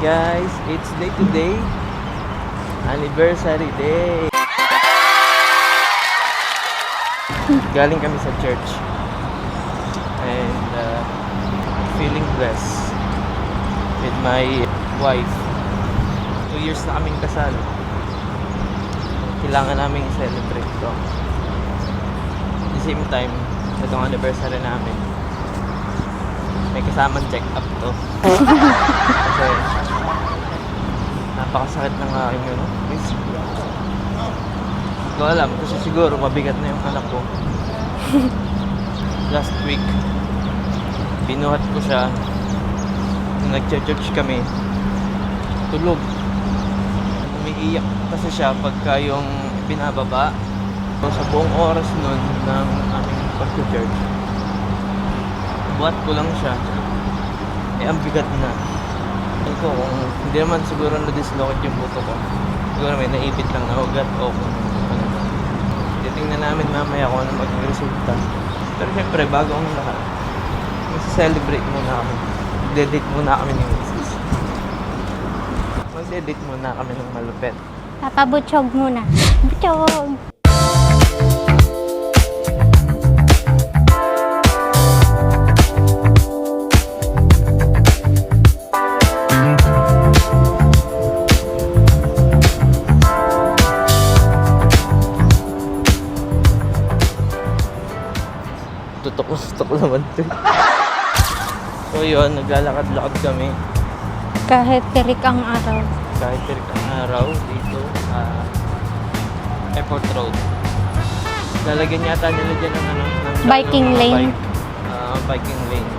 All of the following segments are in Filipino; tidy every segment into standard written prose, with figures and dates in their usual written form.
guys, it's day today, anniversary day. Galing kami sa church and feeling blessed with my wife. 2 years na kaming kasal. Kailangan naming i-celebrate to. At the same time, itong anniversary namin, may kasamang check-up to. Kasi napakasakit ng aking wrist. Hindi ko alam kasi siguro mabigat na yung anak ko. Last week, binuhat ko siya. Nung nag-church kami, tulog. Umiiyak kasi siya pagka yung binababa. So, sa buong oras nun ng aming pag-church, buhat ko lang siya. Eh, ang bigat na. Ay ko, kung hindi naman siguro na-dislocate yung buto ko. Siguro may naipit lang na ugat o kung ano. Titingnan namin mamaya kung ano maging resulta. Pero syempre, bago ang lahat, mag-celebrate muna kami. Mag-dedate muna kami ni Mrs. Mag-dedate muna kami ng malupet. Papabutsog muna. Butsog! Tutok naman ito. So yun, naglalakad-lakad kami. Kahit tirik ang araw. Kahit tirik ang araw dito sa Airport Road. Lalagyan yata nila dyan ng ano, ng Biking lane. Biking lane.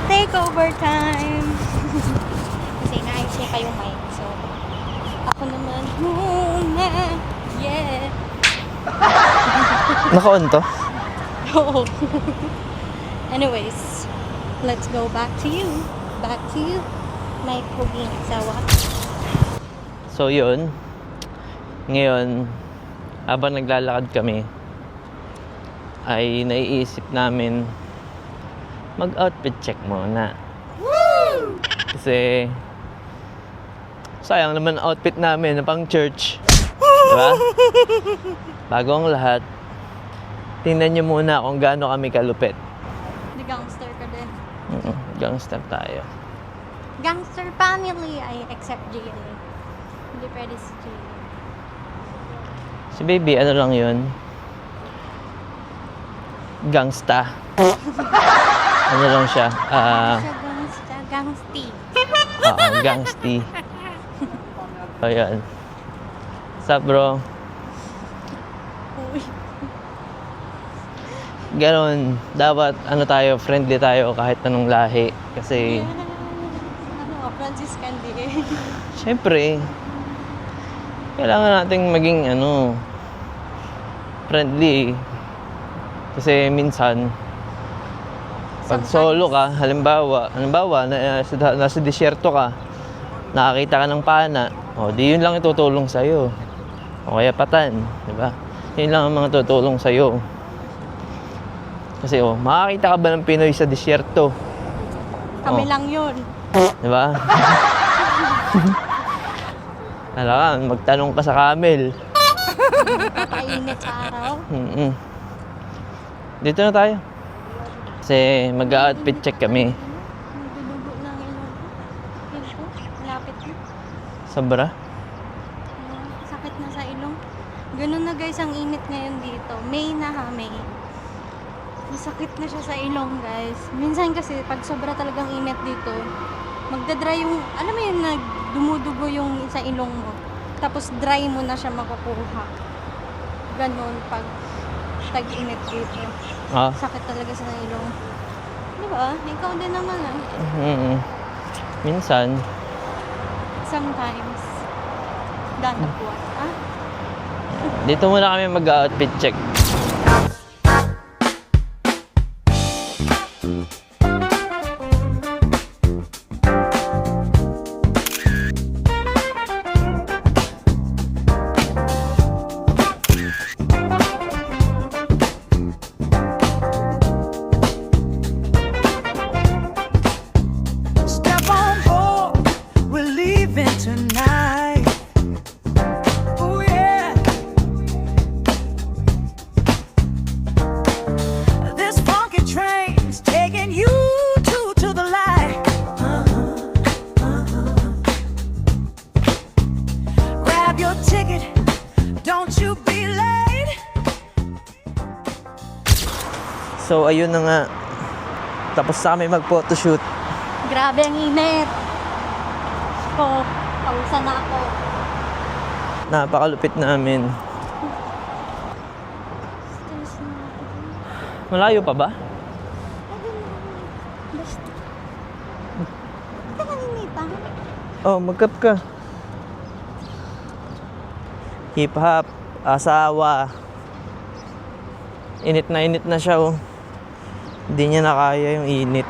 Take over time! Kasi naayos niya pa yung mic. So, ako naman muna. Yeah! Naka-on to? Oo. Anyways, let's go back to you. Back to you. My puging asawa. So yun, ngayon, habang naglalakad kami, ay naiisip namin mag-outfit check muna. Kasi sayang naman outfit namin na pang church. Diba? Bago ang lahat, tingnan nyo muna kung gaano kami kalupit. The gangster ka din. Gangster tayo. Gangster family, I accept GLA. Hindi pwede si GLA. Si baby, ano lang yun? Gangsta. Ano lang siya? Siya gangsta, gangsty. Gangsty. So, yan. What's up, bro? Uy. Ganon. Dapat, tayo, friendly tayo kahit anong lahi. Kasi, Franciscan Day. syempre, kailangan nating maging, friendly. Kasi minsan, pag solo ka, halimbawa, nasa disyerto ka, nakakita ka ng pana, di yun lang itutulong sa'yo. O kaya patan, di ba? Yun lang ang mga tutulong sa'yo. Kasi, makakita ka ba ng Pinoy sa disyerto? Kami lang yun. Di ba? Alam, magtanong ka sa camel. Painit sa araw. Dito na tayo. Kasi mag-outfit check kami. Nagdudugo ng ilong ko. Lapit na. Sabra? Sakit na sa ilong. Ganun na guys ang init ngayon dito. May na ha, May. Masakit na siya sa ilong guys. Minsan kasi pag sobra talagang init dito, magdadry yung, alam mo yun, dumudugo yung sa ilong mo. Tapos dry mo na siya makukuha. Ganun pag tag-init dito. Sakit talaga sa ilong. Di ba? Ikaw din naman Minsan. Sometimes. Dadapuan. Dito muna kami mag-outfit check. So, ayun na nga. Tapos na kami mag-photoshoot. Grabe ang init. Ko, pausan na ako. Napakalupit namin. Stress na ako. Malayo pa ba? Basta. Ito kaninita. Oh, mag-cup ka. Hip-hop, asawa. Init na siya, oh. Hindi niya na kaya yung init.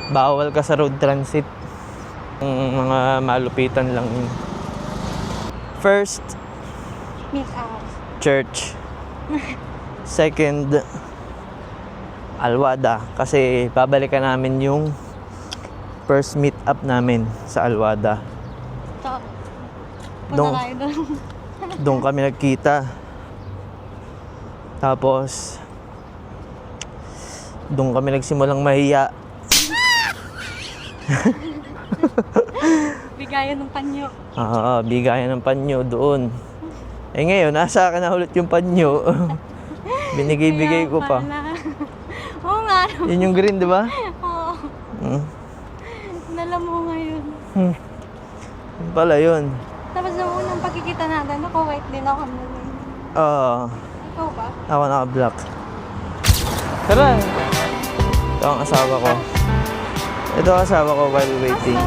Bawal ka sa road transit. Yung mga malupitan lang yun. First, Meet up. church. Second, Alwada. Kasi babalikan namin yung first meet up namin sa Alwada. Ito. Dong. Punta tayo doon. Doon kami nagkita. Tapos, doon kami nagsimulang mahiya. Bigayan ng panyo. Bigayan ng panyo doon. Eh ngayon, nasa akin na ulit yung panyo. Binigay-bigay ko pa. Oo nga. Yun yung green, di ba? Oo. Dala mo ngayon. Yun pala yun. Tapos nung unang pagkikita natin, ako white din ako. Ikaw ba? Ako naka-black. Tara! Ito ang asawa ko. Ito ang asawa ko while waiting.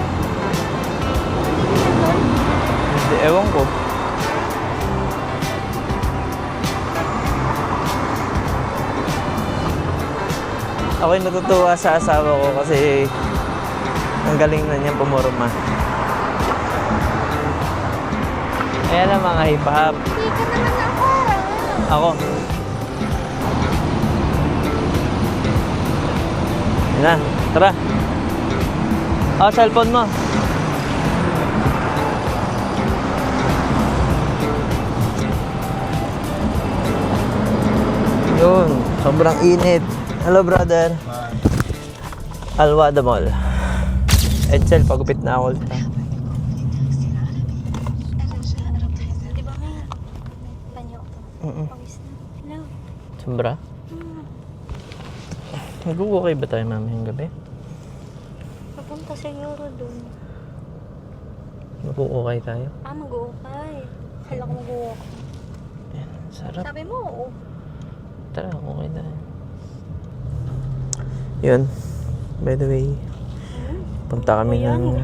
Hindi, ewan ko. Ako'y natutuwa sa asawa ko kasi ang galing na niyang pumurma. Ayan ang mga hip-hop. Hindi ka naman ako. Ako. Yan na, tara. Cellphone mo. Yun, sobrang init. Hello, brother. Alwada Mall. Edsel, pagupit na ako. Di ba nga? Panyo. Pawis na. Hello. Sombra? Mag-okay ba tayo mamayang gabi? Papunta siguro doon. Mag-okay tayo? Mag-uukay. Kala ko mag-uukay. Yan, sarap. Sabi mo, oo. Tara, okay na. Yun. By the way, punta kami ng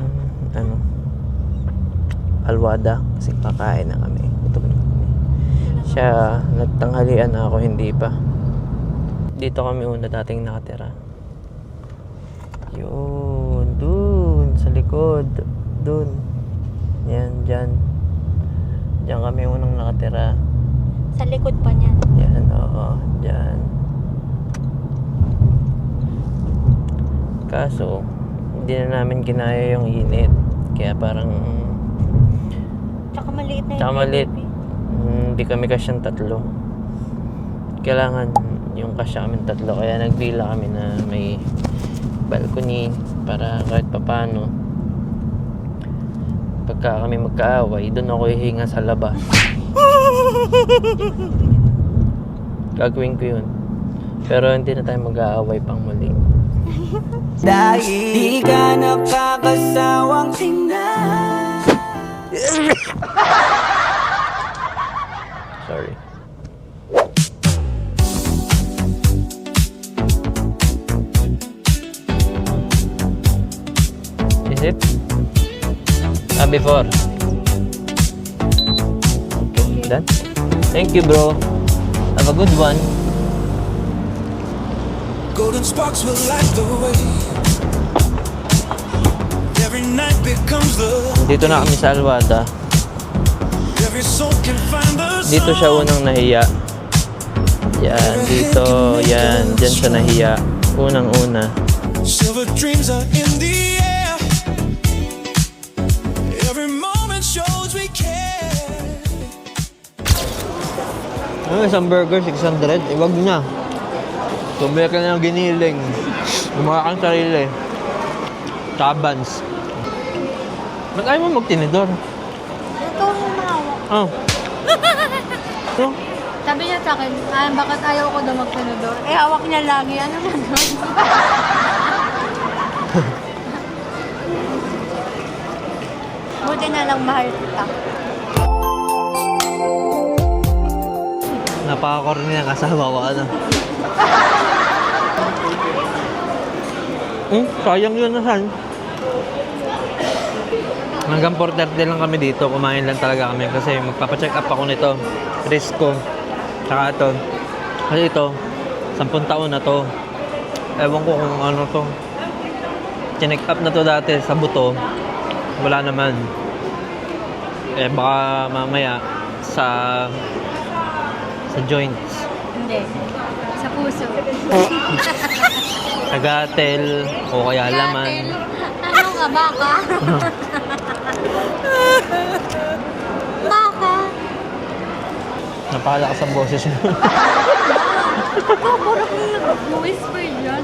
Alwada kasi kakain na kami. Gutom na kami. Siya, nagtanghalian na ako, hindi pa. Dito kami una dating nakatira. Yun, dun, sa likod. Dun. Yan, dyan. Diyan kami unang nakatira. Sa likod pa niya. Yan, oo, dyan. Kaso, hindi na namin kinaya yung init. Kaya parang... Tsaka maliit na Tsaka yung maliit. baby. Hindi kami kasyang tatlo. Kailangan yung kasya kami tatlo. Kaya nagbila kami na may balcony para kahit papano. Pagka kami magkaaway, doon ako hihinga sa labas. Gagawin ko yun. Pero hindi na tayo mag-aaway pang muli. Dahil di ka nakakasawang tingnan. Sorry. Is it? Before. Okay, done. Thank you, bro. Have a good one. Golden sparks will light the way. Every night becomes the Dito na kami sa Alwada. every soul can find the Dito siya unang nahiya. Yan, dito, yan. Diyan siya nahiya. Unang-una. silver dreams are in the air. Every moment shows we care. Isang burger, 600. Iwag na. Tumili ka na ng giniling. Lumakak ang sarili. Tsaka buns. Ba't ayaw mo magtinidor? Ikaw ang humawak. Oh. No? Sabi niya sa akin, bakit ayaw ko daw magtinador? Eh, hawak niya lagi. Ano na doon? Buti na lang mahal kita. Napaka-corny ng kasama ko, ano? Sayang yun na san. Hanggang 4:30 lang kami dito. Kumain lang talaga kami kasi magpapacheck up ako nito. Risk ko. Tsaka ito. Kasi ito, 10 taon na to. Ewan ko kung ano to. Chineck up na to dati sa buto. Wala naman. Eh baka mamaya sa joints. Hindi. Sa puso. Tagatel o kaya laman. Ano ka, baka? Baka? Napakalakas ang boses mo. Puro kong nag-whisper dyan.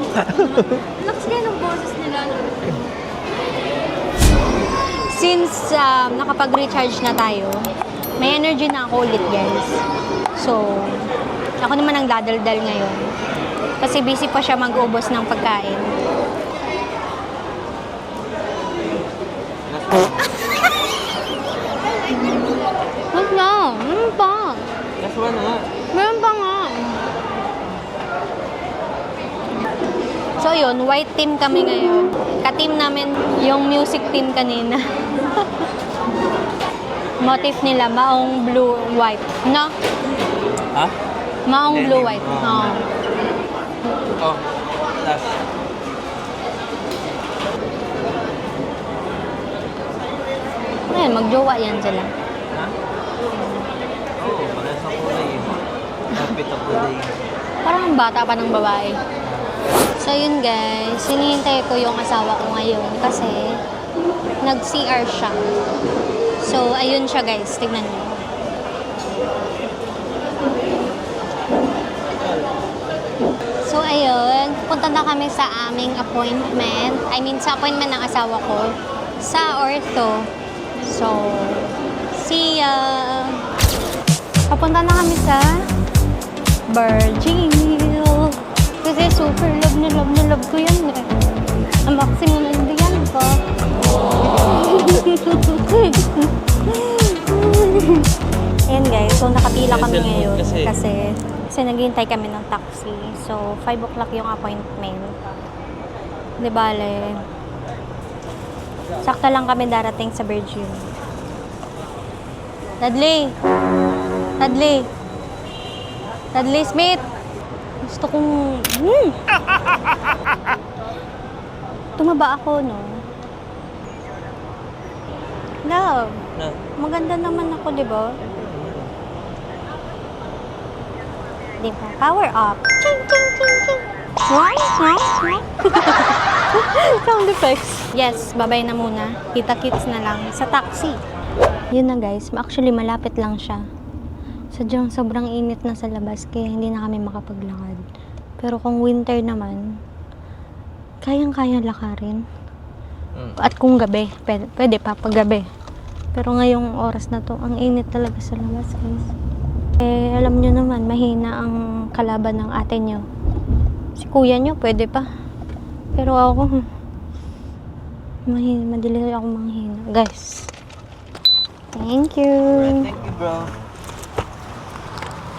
Lakas nga ng boses nila. Since nakapag-recharge na tayo, may energy na ako ulit, guys. So, ako naman ang dadaldal ngayon. Kasi busy pa siya mag-ubos ng pagkain. Wag na. Meron pa. Last one na nga. Meron pa nga. So yun, white team kami ngayon. Ka-team namin yung music team kanina. Motif nila, maong blue, white. No? Ha? Maong blue, white. Oo. Oh, last. Ayan, magjowa yan sila. Ha? Oo, parang sa kulay eh. Outfit of the day. Parang ang bata pa ng babae. So yun guys, hinihintay ko yung asawa ko ngayon kasi nag-CR siya. So ayun siya guys, tignan niyo. So ayun, punta na kami sa aming appointment. I mean sa appointment ng asawa ko sa ortho. So, see ya! Papunta na kami sa Virgil. Kasi super love ko yan eh. Ang maximum indian ko. Ayan guys, so nakapila kami ngayon kasi naghihintay kami ng taxi. So, 5 o'clock yung appointment. Di bale, sakto lang kami darating sa Virgin. Dudley! Dudley! Dudley Smith! Gusto kong... Tumaba ako, no? Love, No. maganda naman ako, di ba? Di ba? Power up. Ching, ching, ching, ching. Swang, swang, swang. Sound effects. Yes, babay na muna. Kita-kits na lang sa taxi. Yun na guys, actually malapit lang siya. Sadyang sobrang init na sa labas kaya hindi na kami makapaglakad. Pero kung winter naman, kayang-kaya lakarin. At kung gabi, pwede pa pag gabi. Pero ngayong oras na to, ang init talaga sa labas guys. Eh, alam nyo naman, mahina ang kalaban ng ate nyo. Si kuya nyo, pwede pa. Pero ako, madali ako manghina. Guys, thank you. Thank you, bro.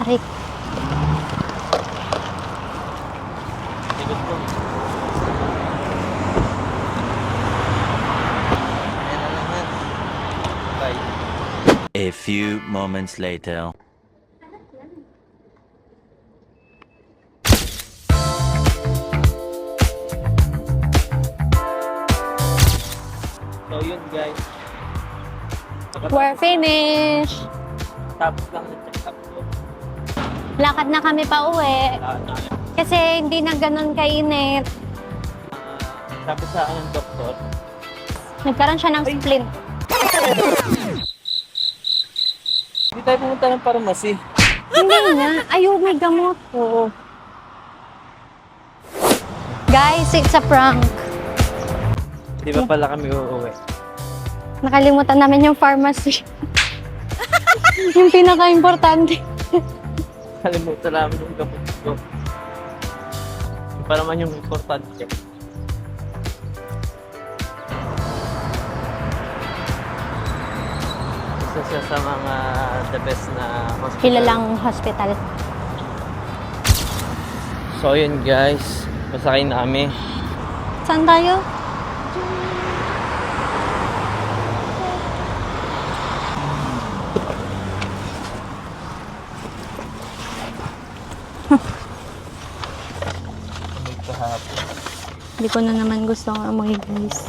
Aray. Ikot ko. Ayan na naman. Bye. A few moments later. So yun guys. We're finished. Tapos lang na check up ko. Lakad na kami pa uwi. Kasi hindi na ganun kainit. Sabi sa akin ng doktor, Nagkaroon siya ng splint. hindi tayo pumunta ng pharmacy. Hindi na. Ayaw, may gamot. Oo. Guys, it's a prank. Di ba pala kami uuwi? Nakalimutan namin yung pharmacy. Yung pinaka-importante. Nakalimutan namin yung gamot ko. Yung pa naman yung importante. Isa siya sa mga the best na hospital. Kilalang hospital. So yun guys, pasakay na kami. Saan tayo? May kahapon. Hindi ko na naman gusto ang amoy, guys.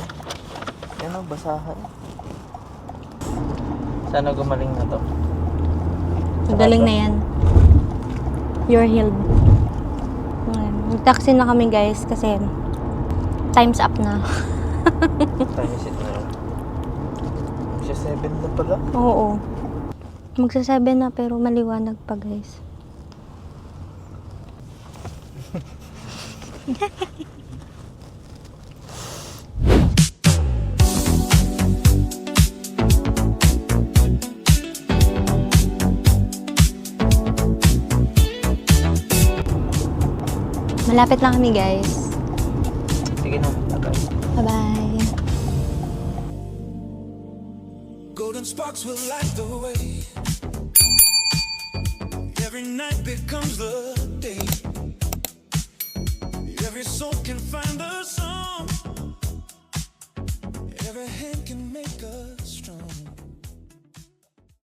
Yan ang basahan. Sana gumaling na to. Magaling na yan. You're healed. Nag-taxi na kami, guys, kasi time's up na. Time is it na yun. Siya 7 na pala. Oo. Magsa-7 na pero maliwanag pa, guys. Malapit na kami, guys. Sige na, tagay. Bye-bye. Golden sparks will light the way. Every night becomes the day. Every soul can find a song. Every hand can make a